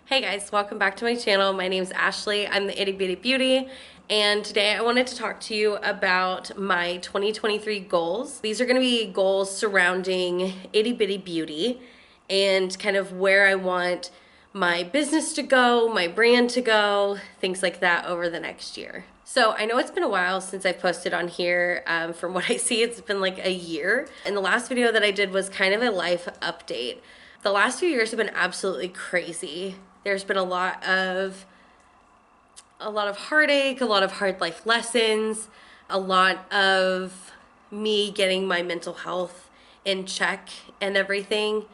Hey guys, welcome back to my channel. My name is Ashley. I'm the Itty Bitty Beauty, and today I wanted to talk to you about my 2023 goals. These are going to be goals surrounding Itty Bitty Beauty and kind of where I want my business to go, my brand to go, things like that over the next year. So I know it's been a while since I've posted on here. From what I see, it's been like a year. And the last video that I did was kind of a life update. The last few years have been absolutely crazy. There's been a lot of heartache, a lot of hard life lessons, a lot of me getting my mental health in check and everything.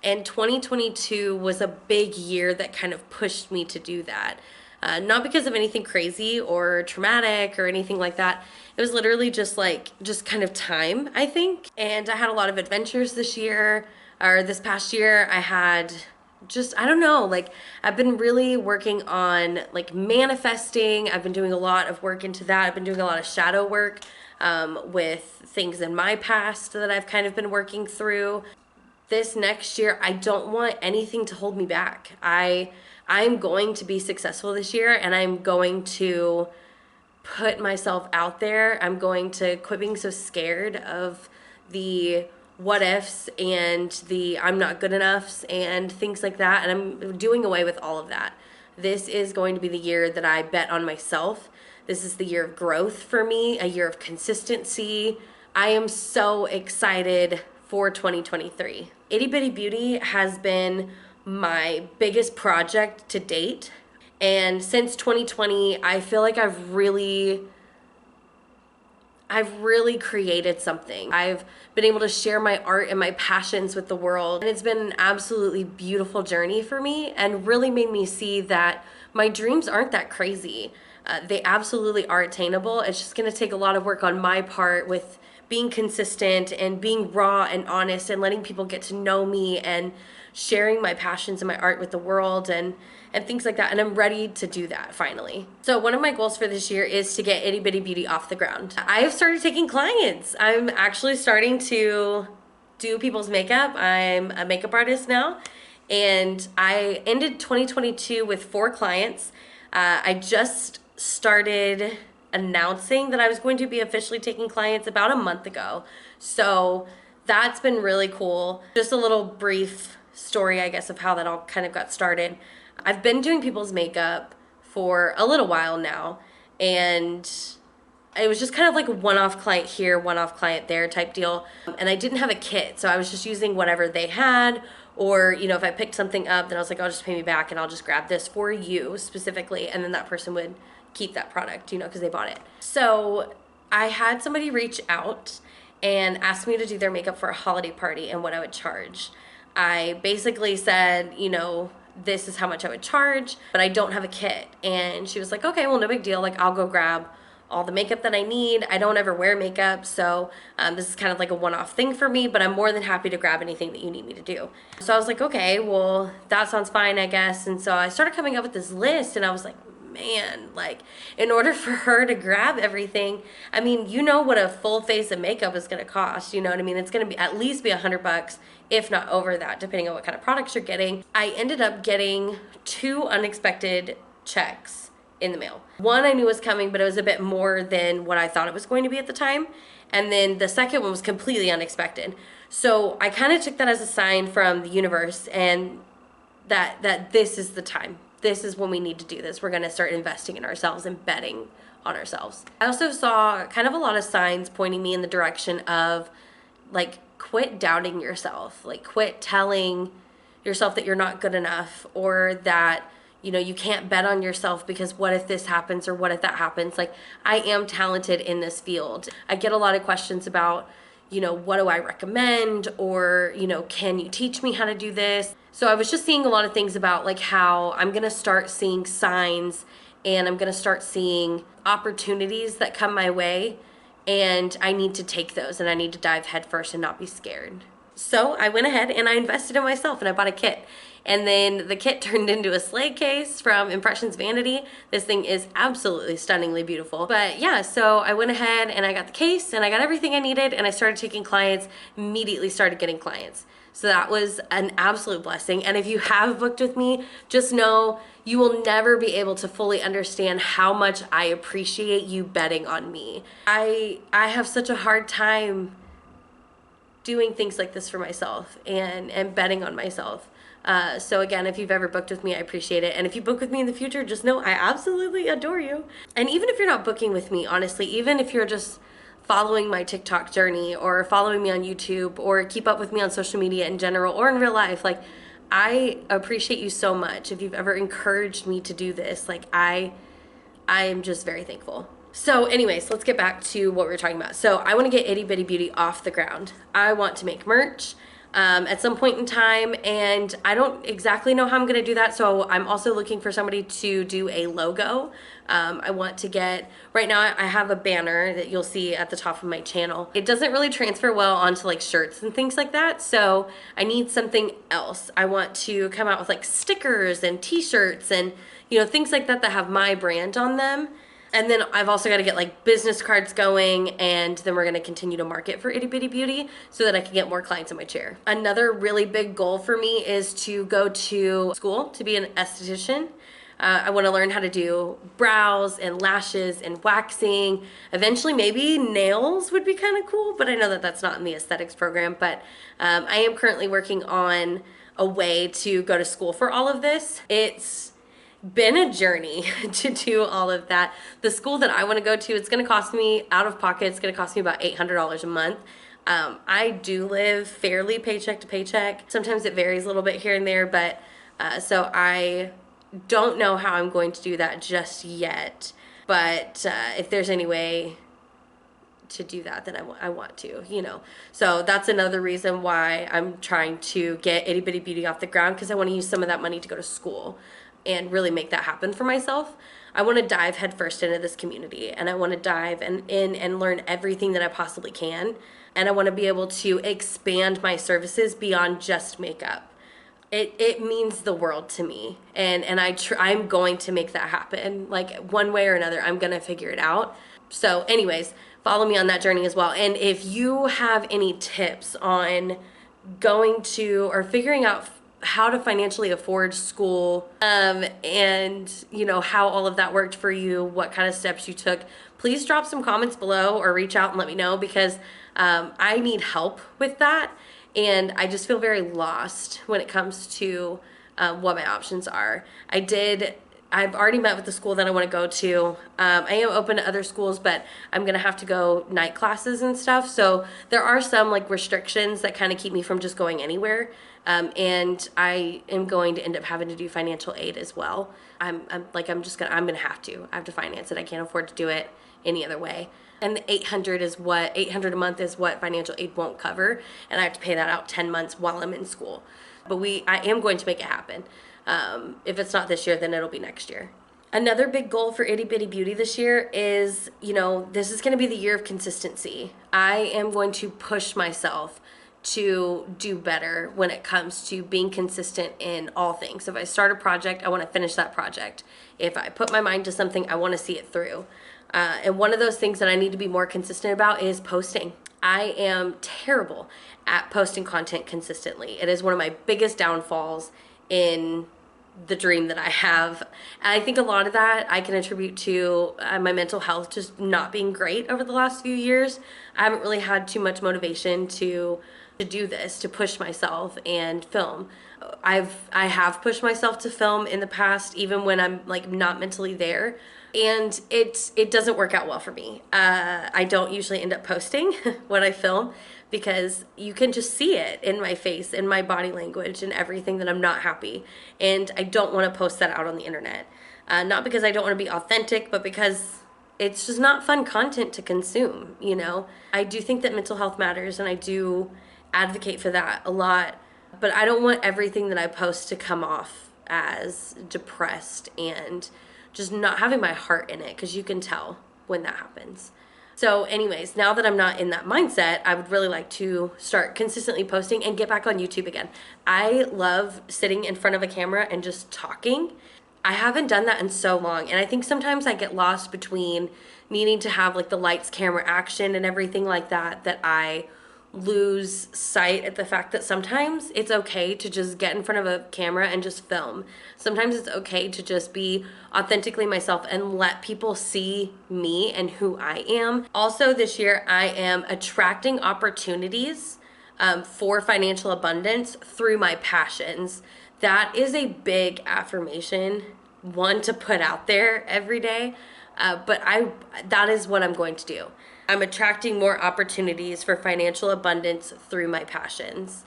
And 2022 was a big year that kind of pushed me to do that. Not because of anything crazy or traumatic or anything like that. It was literally just kind of time, I think. And I had a lot of adventures this year, or this past year. I had I don't know, I've been really working on manifesting. I've been doing a lot of work into that. I've been doing a lot of shadow work with things in my past that I've kind of been working through. This next year, I don't want anything to hold me back. I'm going to be successful this year, and I'm going to put myself out there. I'm going to quit being so scared of the what ifs and the I'm not good enoughs and things like that. And I'm doing away with all of that. This is going to be the year that I bet on myself. This is the year of growth for me, a year of consistency. I am so excited for 2023. Itty Bitty Beauty has been my biggest project to date. And since 2020, I feel like I've really created something. I've been able to share my art and my passions with the world. And it's been an absolutely beautiful journey for me and really made me see that my dreams aren't that crazy. They absolutely are attainable. It's just gonna take a lot of work on my part with being consistent and being raw and honest and letting people get to know me and sharing my passions and my art with the world and things like that. And I'm ready to do that finally. So one of my goals for this year is to get Itty Bitty Beauty off the ground. I have started taking clients. I'm actually starting to do people's makeup. I'm a makeup artist now. And I ended 2022 with 4 clients. I just started announcing that I was going to be officially taking clients about a month ago. So that's been really cool. Just a little brief story, I guess, of how that all kind of got started. I've been doing people's makeup for a little while now, and it was just kind of like a one-off client here, one-off client there type deal. And I didn't have a kit, so I was just using whatever they had, or, you know, if I picked something up, then I was like, I'll just pay me back and I'll just grab this for you specifically, and then that person would keep that product, you know, because they bought it. So I had somebody reach out and ask me to do their makeup for a holiday party and what I would charge. I basically said, you know, this is how much I would charge, but I don't have a kit. And she was like, okay, well, no big deal. Like, I'll go grab all the makeup that I need. I don't ever wear makeup, so this is kind of like a one-off thing for me, but I'm more than happy to grab anything that you need me to do. So I was like, okay, well, that sounds fine, I guess. And so I started coming up with this list, and I was like, man, like, in order for her to grab everything, I mean, you know what a full face of makeup is going to cost, you know what I mean? It's going to be at least be $100, if not over that, depending on what kind of products you're getting. I ended up getting 2 unexpected checks in the mail. One I knew was coming, but it was a bit more than what I thought it was going to be at the time. And then the second one was completely unexpected. So I kind of took that as a sign from the universe, and that this is the time. This is when we need to do this. We're going to start investing in ourselves and betting on ourselves. I also saw kind of a lot of signs pointing me in the direction of, like, quit doubting yourself. Like, quit telling yourself that you're not good enough, or that, you know, you can't bet on yourself because what if this happens or what if that happens? Like, I am talented in this field. I get a lot of questions about, you know, what do I recommend, or, you know, can you teach me how to do this? So I was just seeing a lot of things about, like, how I'm going to start seeing signs and I'm going to start seeing opportunities that come my way, and I need to take those and I need to dive headfirst and not be scared. So I went ahead and I invested in myself and I bought a kit. And then the kit turned into a sleigh case from Impressions Vanity. This thing is absolutely stunningly beautiful. But yeah, so I went ahead and I got the case and I got everything I needed, and I started taking clients, immediately started getting clients. So that was an absolute blessing. And if you have booked with me, just know you will never be able to fully understand how much I appreciate you betting on me. I have such a hard time doing things like this for myself and betting on myself. So again, if you've ever booked with me, I appreciate it. And if you book with me in the future, just know I absolutely adore you. And even if you're not booking with me, honestly, even if you're just following my TikTok journey or following me on YouTube or keep up with me on social media in general or in real life, like, I appreciate you so much. If you've ever encouraged me to do this, like, I am just very thankful. So anyways, let's get back to what we were talking about. So I want to get Itty Bitty Beauty off the ground. I want to make merch at some point in time, and I don't exactly know how I'm going to do that. So I'm also looking for somebody to do a logo. I want to get, right now I have a banner that you'll see at the top of my channel. It doesn't really transfer well onto like shirts and things like that. So I need something else. I want to come out with like stickers and t-shirts and, you know, things like that that have my brand on them. And then I've also got to get like business cards going, and then we're going to continue to market for Itty Bitty Beauty so that I can get more clients in my chair. Another really big goal for me is to go to school to be an esthetician. I want to learn how to do brows and lashes and waxing. Eventually, maybe nails would be kind of cool, but I know that that's not in the aesthetics program. But I am currently working on a way to go to school for all of this. It's been a journey to do all of that. The school that I want to go to, it's going to cost me out of pocket. It's going to cost me about $800 a month. I do live fairly paycheck to paycheck. Sometimes it varies a little bit here and there, but so I don't know how I'm going to do that just yet. But if there's any way to do that, then I want to, you know. So that's another reason why I'm trying to get Itty Bitty Beauty off the ground, because I want to use some of that money to go to school and really make that happen for myself. I want to dive headfirst into this community, and I want to dive in and learn everything that I possibly can. And I want to be able to expand my services beyond just makeup. It means the world to me, and I'm going to make that happen. Like, one way or another, I'm gonna figure it out. So anyways, follow me on that journey as well. And if you have any tips on going to or figuring out how to financially afford school, and you know, how all of that worked for you, what kind of steps you took, please drop some comments below or reach out and let me know, because I need help with that, and I just feel very lost when it comes to what my options are. I've already met with the school that I want to go to. I am open to other schools, but I'm going to have to go night classes and stuff. So there are some like restrictions that kind of keep me from just going anywhere. And I am going to end up having to do financial aid as well. I'm going to have to finance it. I can't afford to do it any other way. And the $800 a month is what financial aid won't cover. And I have to pay that out 10 months while I'm in school. But I am going to make it happen. If it's not this year, then it'll be next year. Another big goal for Itty Bitty Beauty this year is, you know, this is going to be the year of consistency. I am going to push myself to do better when it comes to being consistent in all things. If I start a project, I want to finish that project. If I put my mind to something, I want to see it through. And one of those things that I need to be more consistent about is posting. I am terrible at posting content consistently. It is one of my biggest downfalls in the dream that I have. And I think a lot of that I can attribute to my mental health just not being great over the last few years. I haven't really had too much motivation to do this, to push myself and film. I have pushed myself to film in the past, even when I'm like not mentally there, and it doesn't work out well for me. I don't usually end up posting what I film, because you can just see it in my face, in my body language, and everything that I'm not happy. And I don't want to post that out on the internet. Not because I don't want to be authentic, but because it's just not fun content to consume, you know? I do think that mental health matters, and I do advocate for that a lot. But I don't want everything that I post to come off as depressed and just not having my heart in it, because you can tell when that happens. So anyways, now that I'm not in that mindset, I would really like to start consistently posting and get back on YouTube again. I love sitting in front of a camera and just talking. I haven't done that in so long, and I think sometimes I get lost between needing to have like the lights, camera, action, and everything like that I lose sight at the fact that sometimes it's okay to just get in front of a camera and just film. Sometimes it's okay to just be authentically myself and let people see me and who I am. Also, this year, I am attracting opportunities for financial abundance through my passions. That is a big affirmation, one to put out there every day. But that is what I'm going to do. I'm attracting more opportunities for financial abundance through my passions.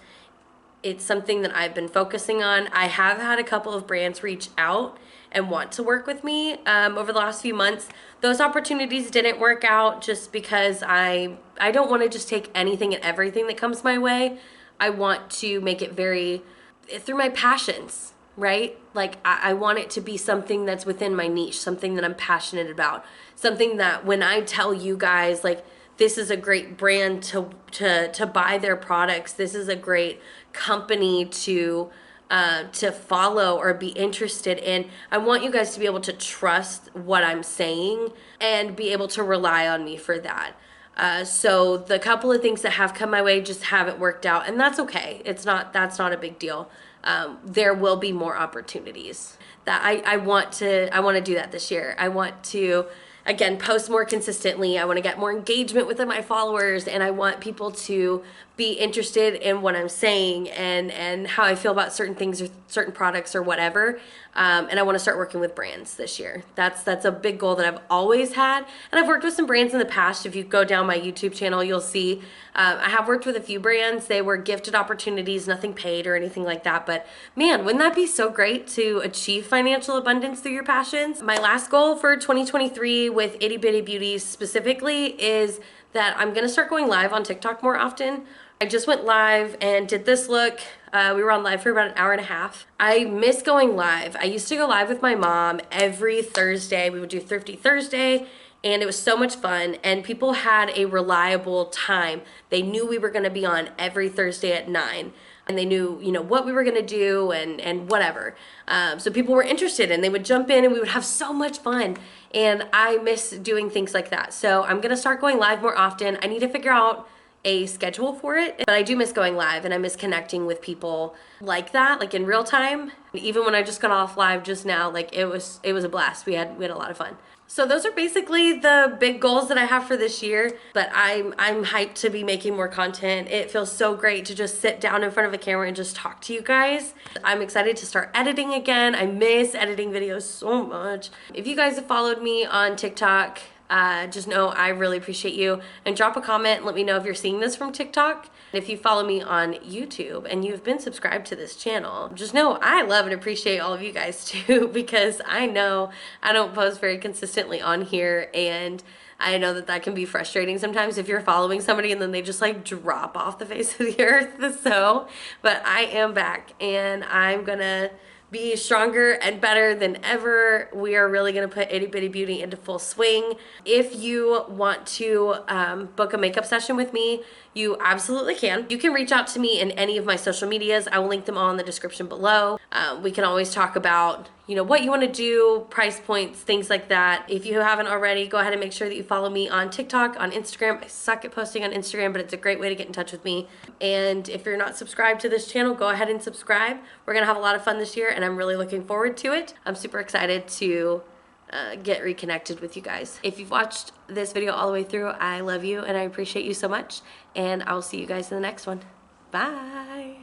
It's something that I've been focusing on. I have had a couple of brands reach out and want to work with me over the last few months. Those opportunities didn't work out just because I don't want to just take anything and everything that comes my way. I want to make it very through my passions, right? Like I want it to be something that's within my niche, something that I'm passionate about, something that when I tell you guys, like, this is a great brand to buy their products, this is a great company to follow or be interested in, I want you guys to be able to trust what I'm saying and be able to rely on me for that. So the couple of things that have come my way just haven't worked out, and that's okay. That's not a big deal. There will be more opportunities that I want to do that this year. I want to, again, post more consistently. I want to get more engagement with my followers, and I want people to be interested in what I'm saying and how I feel about certain things or certain products or whatever. And I want to start working with brands this year. That's a big goal that I've always had. And I've worked with some brands in the past. If you go down my YouTube channel, you'll see I have worked with a few brands. They were gifted opportunities, nothing paid or anything like that. But man, wouldn't that be so great to achieve financial abundance through your passions? My last goal for 2023 with Itty Bitty Beauty specifically is that I'm gonna start going live on TikTok more often. I just went live and did this look. We were on live for about an hour and a half. I miss going live. I used to go live with my mom every Thursday. We would do Thrifty Thursday, and it was so much fun, and people had a reliable time. They knew we were gonna be on every Thursday at 9, and they knew, what we were gonna do and whatever. So people were interested, and they would jump in, and we would have so much fun, and I miss doing things like that. So I'm gonna start going live more often. I need to figure out a schedule for it, but I do miss going live, and I miss connecting with people like that, like in real time. Even when I just got off live just now, like it was a blast. We had a lot of fun. So those are basically the big goals that I have for this year, but I'm hyped to be making more content. It feels so great to just sit down in front of a camera and just talk to you guys. I'm excited to start editing again. I miss editing videos so much. If you guys have followed me on TikTok, just know I really appreciate you, and drop a comment and let me know if you're seeing this from TikTok. If you follow me on YouTube and you've been subscribed to this channel, just know I love and appreciate all of you guys too, because I know I don't post very consistently on here, and I know that can be frustrating sometimes if you're following somebody and then they just like drop off the face of the earth. So, but I am back, and I'm gonna be stronger and better than ever. We are really gonna put Itty Bitty Beauty into full swing. If you want to book a makeup session with me, you absolutely can. You can reach out to me in any of my social medias. I will link them all in the description below. We can always talk about what you want to do, price points, things like that. If you haven't already, go ahead and make sure that you follow me on TikTok, on Instagram. I suck at posting on Instagram, but it's a great way to get in touch with me. And if you're not subscribed to this channel, go ahead and subscribe. We're gonna have a lot of fun this year, and I'm really looking forward to it. I'm super excited to get reconnected with you guys. If you've watched this video all the way through, I love you and I appreciate you so much, and I'll see you guys in the next one. Bye.